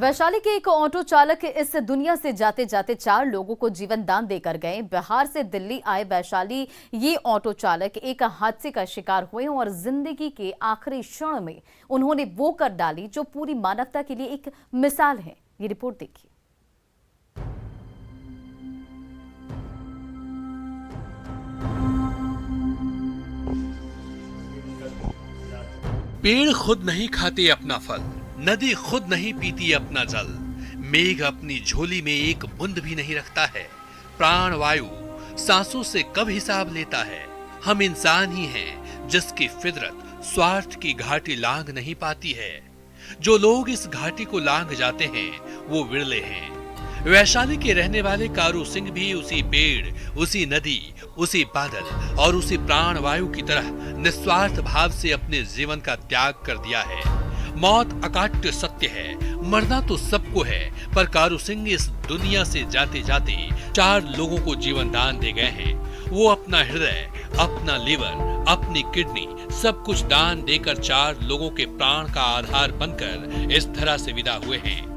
वैशाली के एक ऑटो चालक इस दुनिया से जाते जाते 4 लोगों को जीवन दान देकर गए। बिहार से दिल्ली आए वैशाली ये ऑटो चालक एक हादसे का शिकार हुए और जिंदगी के आखिरी क्षण में उन्होंने वो कर डाली जो पूरी मानवता के लिए एक मिसाल है। ये रिपोर्ट देखिए। पेड़ खुद नहीं खाते अपना फल, नदी खुद नहीं पीती अपना जल, मेघ अपनी झोली में एक बूंद भी नहीं रखता है, प्राण वायु सांसों से कब हिसाब लेता है। हम इंसान ही हैं जिसकी फितरत स्वार्थ की घाटी लांघ नहीं पाती है। जो लोग इस घाटी को लांघ जाते हैं वो विरले हैं। वैशाली के रहने वाले कारू सिंह भी उसी पेड़, उसी नदी, उसी बादल और उसी प्राण वायु की तरह निस्वार्थ भाव से अपने जीवन का त्याग कर दिया है। मौत अकाट्य सत्य है, मरना तो सबको है, पर कारू सिंह इस दुनिया से जाते जाते 4 लोगों को जीवन दान दे गए हैं। वो अपना हृदय, अपना लीवर, अपनी किडनी सब कुछ दान देकर 4 लोगों के प्राण का आधार बनकर इस धरा से विदा हुए हैं।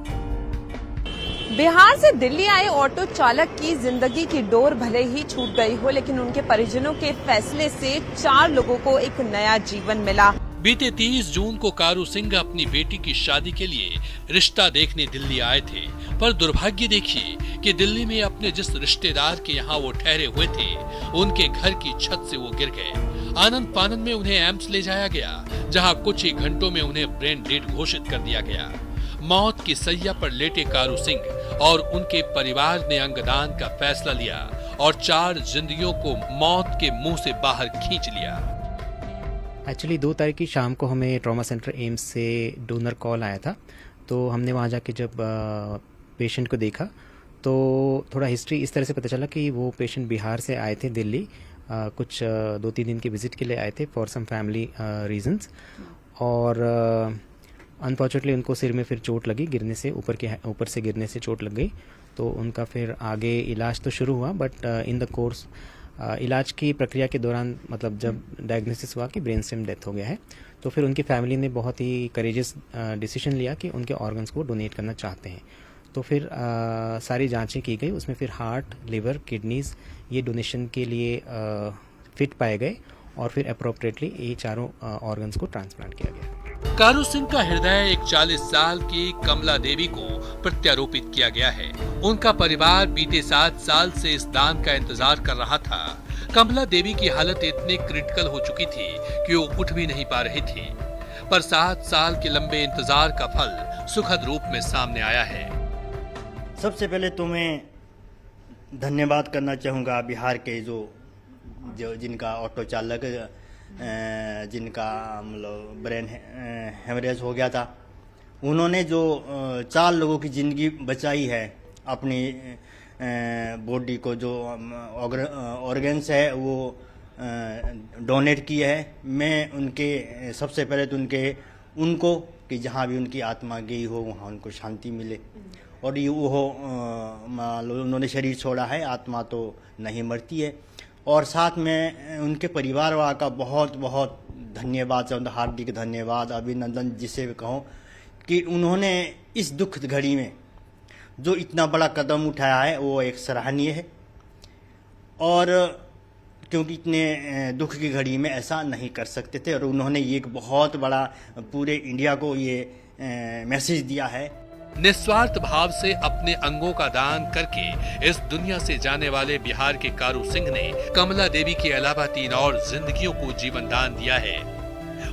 बिहार से दिल्ली आए ऑटो चालक की जिंदगी की डोर भले ही छूट गई हो, लेकिन उनके परिजनों के फैसले से 4 लोगों को एक नया जीवन मिला। बीते 30 जून को कारू सिंह अपनी बेटी की शादी के लिए रिश्ता देखने दिल्ली आए थे, पर दुर्भाग्य देखिए कि दिल्ली में अपने जिस रिश्तेदार के यहाँ वो ठहरे हुए थे, उनके घर की छत से वो गिर गए। आनंद फानंद में उन्हें एम्स ले जाया गया, जहाँ कुछ ही घंटों में उन्हें ब्रेन डेड घोषित कर दिया गया। मौत की सैया पर लेटे कारू सिंह और उनके परिवार ने अंगदान का फैसला लिया और 4 जिंदगियों को मौत के मुंह से बाहर खींच लिया। एक्चुअली 2 तारीख की शाम को हमें ट्रॉमा सेंटर एम्स से डोनर कॉल आया था, तो हमने वहाँ जाके जब पेशेंट को देखा तो थोड़ा हिस्ट्री इस तरह से पता चला कि वो पेशेंट बिहार से आए थे दिल्ली, कुछ 2-3 दिन के विजिट के लिए आए थे फॉर सम फैमिली रीजंस, और अनफॉर्चुनेटली उनको सिर में फिर चोट लगी, गिरने से ऊपर से गिरने से चोट लग गई। तो उनका फिर आगे इलाज तो शुरू हुआ, बट इन द कोर्स इलाज की प्रक्रिया के दौरान मतलब जब डायग्नोसिस हुआ कि ब्रेन स्टेम डेथ हो गया है, तो फिर उनकी फैमिली ने बहुत ही करेजियस डिसीजन लिया कि उनके ऑर्गन्स को डोनेट करना चाहते हैं। तो फिर सारी जांचें की गई, उसमें फिर हार्ट, लिवर, किडनीज ये डोनेशन के लिए फिट पाए गए और फिर अप्रोप्रिएटली ये 4 ऑर्गन्स को ट्रांसप्लांट किया गया। कारू सिंह का हृदय एक 40 साल की कमला देवी को प्रत्यारोपित किया गया है। उनका परिवार बीते 7 साल से इस दान का इंतजार कर रहा था। कमला देवी की हालत इतनी क्रिटिकल हो चुकी थी कि वो उठ भी नहीं पा रही थी, पर 7 साल के लंबे इंतजार का फल सुखद रूप में सामने आया है। सबसे पहले तो मैं धन्यवाद करना चाहूँगा बिहार के जो जिनका ऑटो चालक जिनका मतलब ब्रेन हेमरेज हो गया था, उन्होंने जो 4 लोगों की ज़िंदगी बचाई है। अपनी बॉडी को जो ऑर्गन्स है वो डोनेट किए है। मैं उनके सबसे पहले तो उनको कि जहाँ भी उनकी आत्मा गई हो वहाँ उनको शांति मिले, और ये वो उन्होंने शरीर छोड़ा है, आत्मा तो नहीं मरती है। और साथ में उनके परिवार वालों का बहुत बहुत धन्यवाद, हार्दिक धन्यवाद, अभिनंदन जिसे भी कहूँ कि उन्होंने इस दुख घड़ी में जो इतना बड़ा कदम उठाया है वो एक सराहनीय है। और क्योंकि इतने दुख की घड़ी में ऐसा नहीं कर सकते थे, और उन्होंने ये एक बहुत बड़ा पूरे इंडिया को ये मैसेज दिया है। निस्वार्थ भाव से अपने अंगों का दान करके इस दुनिया से जाने वाले बिहार के कारू सिंह ने कमला देवी के अलावा 3 और जिंदगियों को जीवन दान दिया है।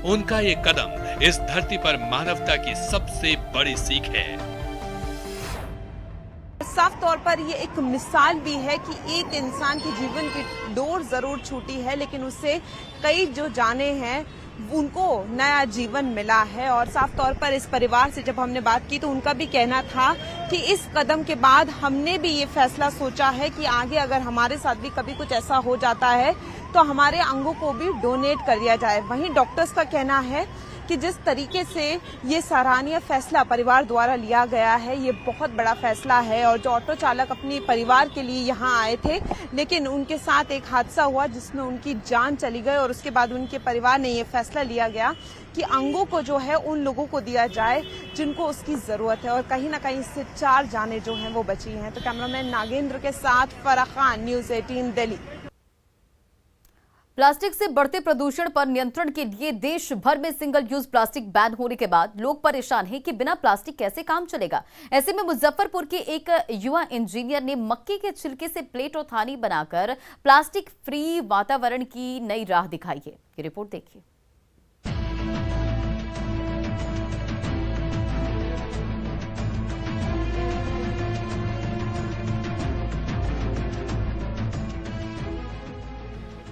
उनका ये कदम इस धरती पर मानवता की सबसे बड़ी सीख है। साफ तौर पर ये एक मिसाल भी है कि एक इंसान की जीवन की डोर जरूर छूटी है, लेकिन उससे कई जो जाने हैं उनको नया जीवन मिला है। और साफ तौर पर इस परिवार से जब हमने बात की तो उनका भी कहना था कि इस कदम के बाद हमने भी ये फैसला सोचा है कि आगे अगर हमारे साथ भी कभी कुछ ऐसा हो जाता है तो हमारे अंगों को भी डोनेट कर दिया जाए। वहीं डॉक्टर्स का कहना है कि जिस तरीके से ये सराहनीय फैसला परिवार द्वारा लिया गया है, ये बहुत बड़ा फैसला है। और जो ऑटो चालक अपने परिवार के लिए यहाँ आए थे, लेकिन उनके साथ एक हादसा हुआ जिसमें उनकी जान चली गई और उसके बाद उनके परिवार ने ये फैसला लिया गया कि अंगों को जो है उन लोगों को दिया जाए जिनको उसकी जरूरत है। और कहीं ना कहीं इससे 4 जानें जो हैं वो बची हैं। तो कैमरामैन नागेंद्र के साथ फराह खान, न्यूज़ 18 दिल्ली। प्लास्टिक से बढ़ते प्रदूषण पर नियंत्रण के लिए देश भर में सिंगल यूज प्लास्टिक बैन होने के बाद लोग परेशान हैं कि बिना प्लास्टिक कैसे काम चलेगा। ऐसे में मुजफ्फरपुर के एक युवा इंजीनियर ने मक्के के छिलके से प्लेट और थाली बनाकर प्लास्टिक फ्री वातावरण की नई राह दिखाई है। ये रिपोर्ट देखिए।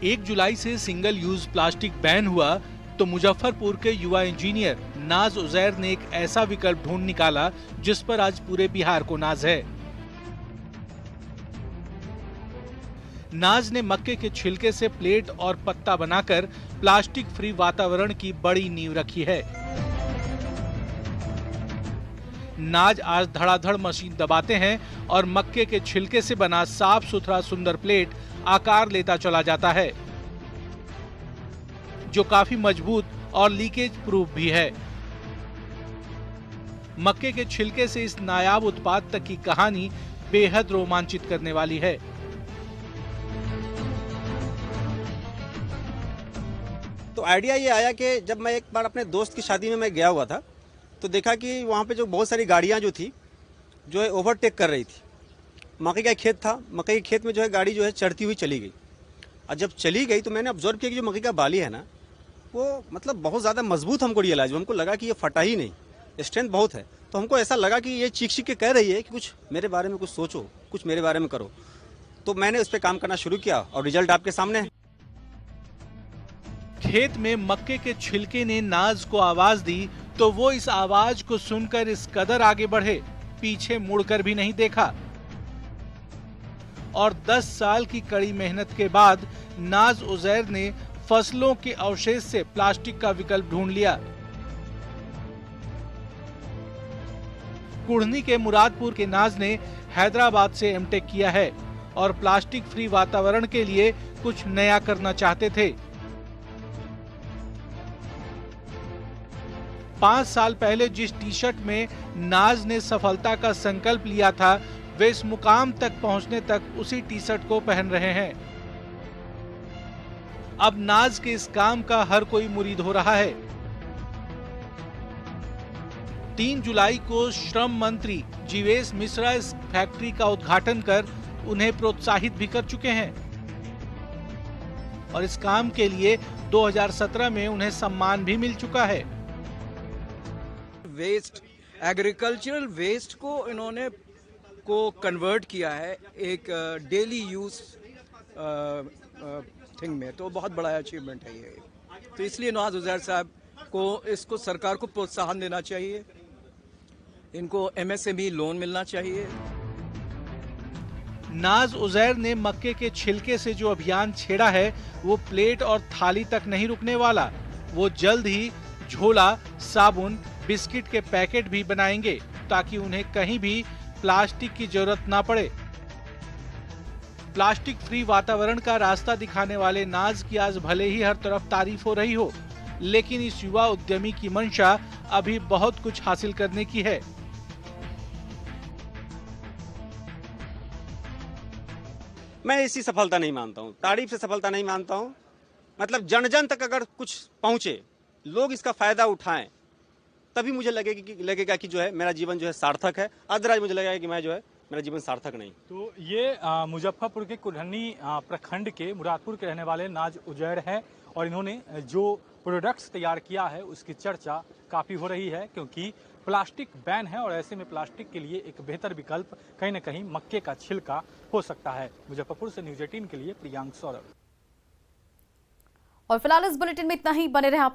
एक जुलाई से सिंगल यूज प्लास्टिक बैन हुआ तो मुजफ्फरपुर के युवा इंजीनियर नाज उजैर ने एक ऐसा विकल्प ढूंढ निकाला जिस पर आज पूरे बिहार को नाज है। नाज ने मक्के के छिलके से प्लेट और पत्ता बनाकर प्लास्टिक फ्री वातावरण की बड़ी नींव रखी है। नाज आज धड़ाधड़ मशीन दबाते हैं और मक्के के छिलके से बना साफ सुथरा सुंदर प्लेट आकार लेता चला जाता है, जो काफी मजबूत और लीकेज प्रूफ भी है। मक्के के छिलके से इस नायाब उत्पाद तक की कहानी बेहद रोमांचित करने वाली है। तो आइडिया ये आया कि जब मैं एक बार अपने दोस्त की शादी में मैं गया हुआ था तो देखा कि वहाँ पे जो बहुत सारी गाड़ियाँ जो थी जो है ओवरटेक कर रही थी। मकई का खेत था, मकई के खेत में जो है गाड़ी जो है चढ़ती हुई चली गई। और जब चली गई तो मैंने ऑब्जर्व किया कि जो मकई का बाली है ना, वो मतलब बहुत ज़्यादा मजबूत हमको रियलाइज, हमको लगा कि ये फटा ही नहीं, स्ट्रेंथ बहुत है। तो हमको ऐसा लगा कि ये चीख के कह रही है कि कुछ मेरे बारे में कुछ सोचो, कुछ मेरे बारे में करो। तो मैंने उस पर काम करना शुरू किया और रिजल्ट आपके सामने है। खेत में मक्के के छिलके ने नाज को आवाज दी तो वो इस आवाज को सुनकर इस कदर आगे बढ़े, पीछे मुड़कर भी नहीं देखा। और 10 साल की कड़ी मेहनत के बाद नाज उजैर ने फसलों के अवशेष से प्लास्टिक का विकल्प ढूंढ लिया। कुढ़नी के मुरादपुर के नाज ने हैदराबाद से एमटेक किया है और प्लास्टिक फ्री वातावरण के लिए कुछ नया करना चाहते थे। 5 साल पहले जिस टी शर्ट में नाज ने सफलता का संकल्प लिया था, वे इस मुकाम तक पहुंचने तक उसी टी शर्ट को पहन रहे हैं। अब नाज के इस काम का हर कोई मुरीद हो रहा है। 3 जुलाई को श्रम मंत्री जीवेश मिश्रा इस फैक्ट्री का उद्घाटन कर उन्हें प्रोत्साहित भी कर चुके हैं और इस काम के लिए 2017 में उन्हें सम्मान भी मिल चुका है। वेस्ट, एग्रीकल्चरल वेस्ट को इन्होंने कन्वर्ट किया है एक डेली यूज थिंग में, तो बहुत बड़ा अचीवमेंट है ये। तो इसलिए नाज उजैर साहब को इसको सरकार को प्रोत्साहन देना चाहिए, इनको MSME लोन मिलना चाहिए। नाज उजैर ने मक्के के छिलके से जो अभियान छेड़ा है वो प्लेट और थाली तक नहीं रुकने वाला। वो जल्द ही झोला, साबुन, बिस्किट के पैकेट भी बनाएंगे ताकि उन्हें कहीं भी प्लास्टिक की जरूरत ना पड़े। प्लास्टिक फ्री वातावरण का रास्ता दिखाने वाले नाज की आज भले ही हर तरफ तारीफ हो रही हो, लेकिन इस युवा उद्यमी की मंशा अभी बहुत कुछ हासिल करने की है। मैं इसी सफलता नहीं मानता हूँ, तारीफ से सफलता नहीं मानता हूँ। मतलब जन जन तक अगर कुछ पहुंचे, लोग इसका फायदा उठाएं, तभी मुझे लगेगा कि जो है मेरा जीवन जो है सार्थक है। अदरवाइज मुझे लगेगा कि मैं जो है मेरा जीवन सार्थक नहीं। तो ये मुजफ्फरपुर के कुढ़नी प्रखंड के मुरादपुर के रहने वाले नाज उजैर हैं और इन्होंने जो प्रोडक्ट्स तैयार किया है उसकी चर्चा काफ़ी हो रही है, क्योंकि प्लास्टिक बैन है और ऐसे में प्लास्टिक के लिए एक बेहतर विकल्प कहीं न कहीं मक्के का छिलका हो सकता है। मुजफ्फरपुर से न्यूज़ 18 के लिए प्रियांक सौरभ। और फिलहाल इस बुलेटिन में इतना ही। बने रहे आप।